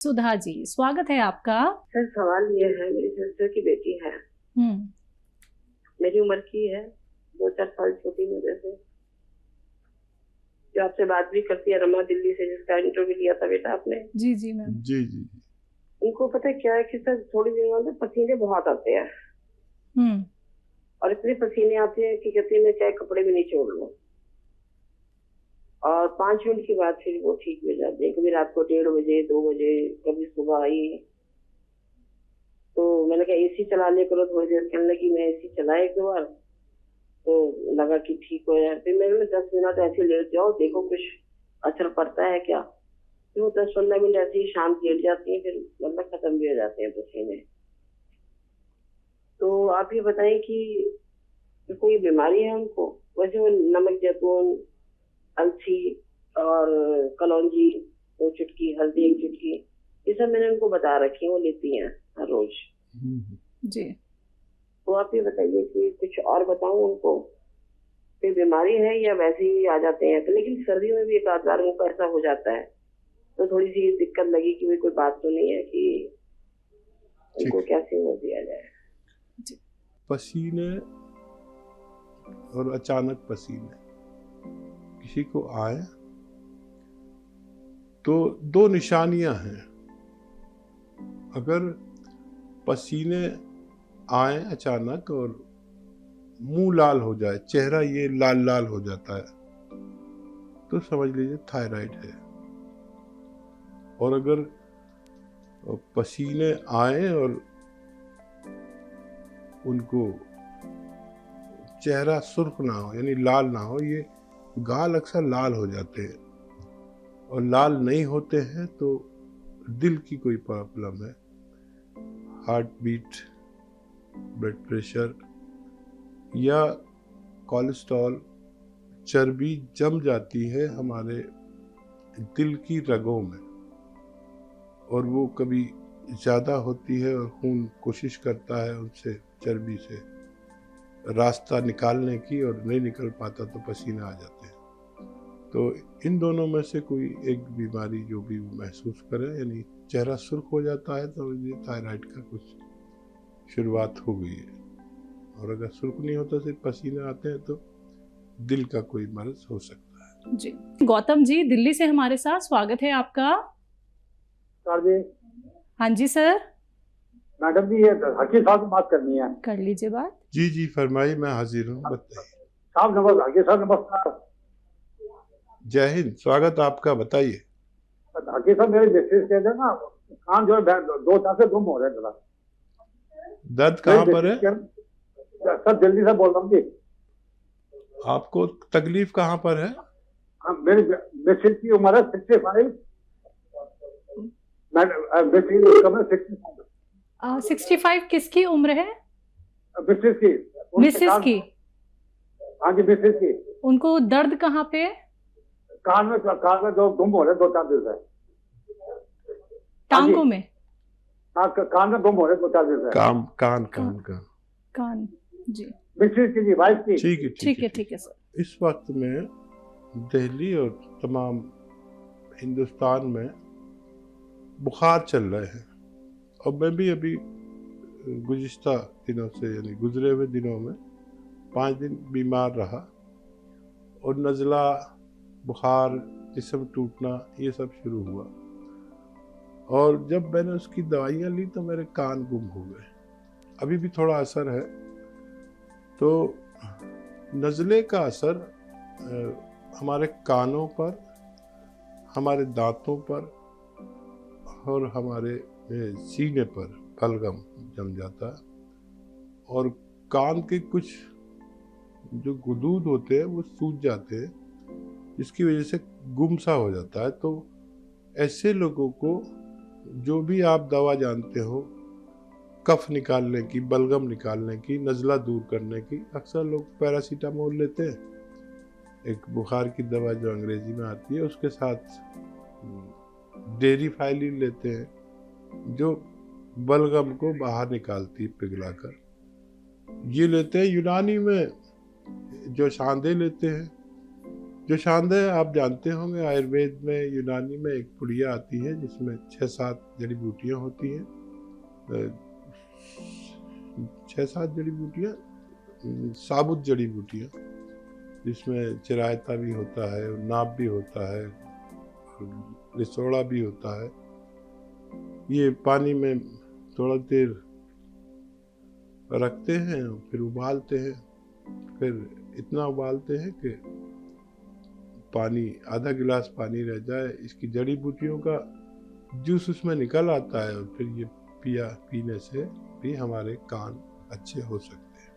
सुधा जी, स्वागत है आपका। सर सवाल ये है, मेरी सिस्टर की बेटी है, मेरी उम्र की है, 2-4 साल छोटी मेरे से, जो आपसे बात भी करती है, रमा दिल्ली से, जिसका इंटरव्यू लिया था बेटा आपने। जी जी मैम। जी जी। उनको पता है क्या है कि सर थोड़ी देर बाद पसीने बहुत आते हैं और इतने पसीने आते हैं कि कहती है मैं चाहे कपड़े भी नहीं छोड़ लूं, और 5 मिनट के बाद फिर वो ठीक हो जाते हैं। कभी रात को 1:30 बजे, 2 बजे, कभी सुबह आई। तो मैंने कहा एसी चला ले करो थोड़ी देर, कहने लगी मैं एसी चलाए 1-2 बार तो लगा कि ठीक हो जाए। फिर मैंने 10 मिनट ऐसे लेट जाओ, देखो कुछ असर पड़ता है क्या। फिर वो 10-15 मिनट ऐसे ही शांत लेट जाती है, फिर मतलब खत्म भी हो जाते हैं पसीने। तो आप ये बताएं कि कोई बीमारी है उनको? वैसे वो नमक जैतून, अलसी और कलौंजी 2 चुटकी, हल्दी 1 चुटकी, ये सब मैंने उनको बता रखी है, वो लेती हैं हर रोज जी। तो आप ये बताइए कि कुछ और बताऊं उनको, कोई बीमारी है या वैसे ही आ जाते हैं? तो लेकिन सर्दियों में भी एक आध बार उनको ऐसा हो जाता है, तो थोड़ी सी दिक्कत लगी कि भाई कोई बात तो नहीं है कि उनको कैसे हो दिया जाए। पसीने और अचानक पसीने किसी को आए तो 2 निशानियां हैं। अगर पसीने आए अचानक और मुंह लाल हो जाए, चेहरा ये लाल लाल हो जाता है, तो समझ लीजिए थायराइड है। और अगर पसीने आए और उनको चेहरा सुर्ख ना हो, यानी लाल ना हो, ये गाल अक्सर लाल हो जाते हैं, और लाल नहीं होते हैं तो दिल की कोई प्रॉब्लम है, हार्ट बीट, ब्लड प्रेशर या कोलेस्ट्रॉल, चर्बी जम जाती है हमारे दिल की रगों में, और वो कभी ज़्यादा होती है और खून कोशिश करता है उनसे, चर्बी से रास्ता निकालने की, और नहीं निकल पाता तो पसीना आ जाते हैं। तो इन दोनों में से कोई एक बीमारी जो भी वो महसूस करे, यानी चेहरा सुर्ख हो जाता है, तो ये थायराइड का कुछ शुरुआत हो गई है। और अगर सुर्ख नहीं होता, सिर्फ पसीने आते हैं, तो दिल का कोई मर्ज हो सकता है। जी। गौतम जी दिल्ली से हमारे साथ, स्वागत है आपका। हाँ जी सर। मैडम जी, ये हकीम साहब से बात करनी है। कर लीजिए बात। जी जी फरमाइए, मैं हाजिर हूँ, बताइए। साहब नमस्कार। हकीम साहब नमस्कार। जय हिंद, स्वागत आपका, बताइए। हकीम साहब, मेरे मिस्टेस कहते हैं ना, कान जो है 2-4 से गुम हो रहे हैं जरा। दर्द कहाँ पर है? सर दिल्ली से बोल रहा हूँ जी। आपको तकलीफ कहाँ पर है? मेरी मिस्टेस की उम्र है 65। 65 किसकी उम्र है? मिस्टेस की। मिसेस की? हाँ जी, मिस्टेस की। उनको दर्द कहाँ पे? कान में जो गुम हो रहे 2-4 दिन से। टांगों में? हाँ, कान में गुम हो रहे 2-4 दिन से। कान। जी। मिस्टेस की जी, वाइफ की। ठीक है सर। इस वक्त में दिल्ली और तमाम हिंदुस्तान में बुखार चल रहे हैं, और मैं भी अभी गुज़िश्ता दिनों से, यानी गुजरे हुए दिनों में 5 दिन बीमार रहा, और नज़ला, बुखार, जिस्म टूटना, ये सब शुरू हुआ। और जब मैंने उसकी दवाइयाँ ली तो मेरे कान गुम हो गए। अभी भी थोड़ा असर है। तो नज़ले का असर हमारे कानों पर, हमारे दांतों पर और हमारे सीने पर बलगम जम जाता है, और कान के कुछ जो गुदूद होते हैं वो सूज जाते हैं, जिसकी वजह से गुमसा हो जाता है। तो ऐसे लोगों को जो भी आप दवा जानते हो, कफ निकालने की, बलगम निकालने की, नज़ला दूर करने की, अक्सर लोग पैरासीटामोल लेते हैं, एक बुखार की दवा जो अंग्रेजी में आती है, उसके साथ डेरिफाइलिन लेते हैं जो बलगम को बाहर निकालती है पिघलाकर। ये लेते हैं। यूनानी में जो शांदे लेते हैं, जो शानदार आप जानते होंगे, आयुर्वेद में, यूनानी में एक पुड़िया आती है जिसमें 6-7 जड़ी बूटियाँ होती हैं। 6-7 जड़ी बूटियाँ, साबुत जड़ी बूटियाँ, जिसमें चिरायता भी होता है, नाभ भी होता है, लिसोड़ा भी होता है। ये पानी में थोड़ा देर रखते हैं, फिर उबालते हैं, फिर इतना उबालते हैं कि पानी, आधा गिलास पानी रह जाए, इसकी जड़ी बूटियों का जूस उसमें निकल आता है, और फिर ये पीने से भी हमारे कान अच्छे हो सकते हैं।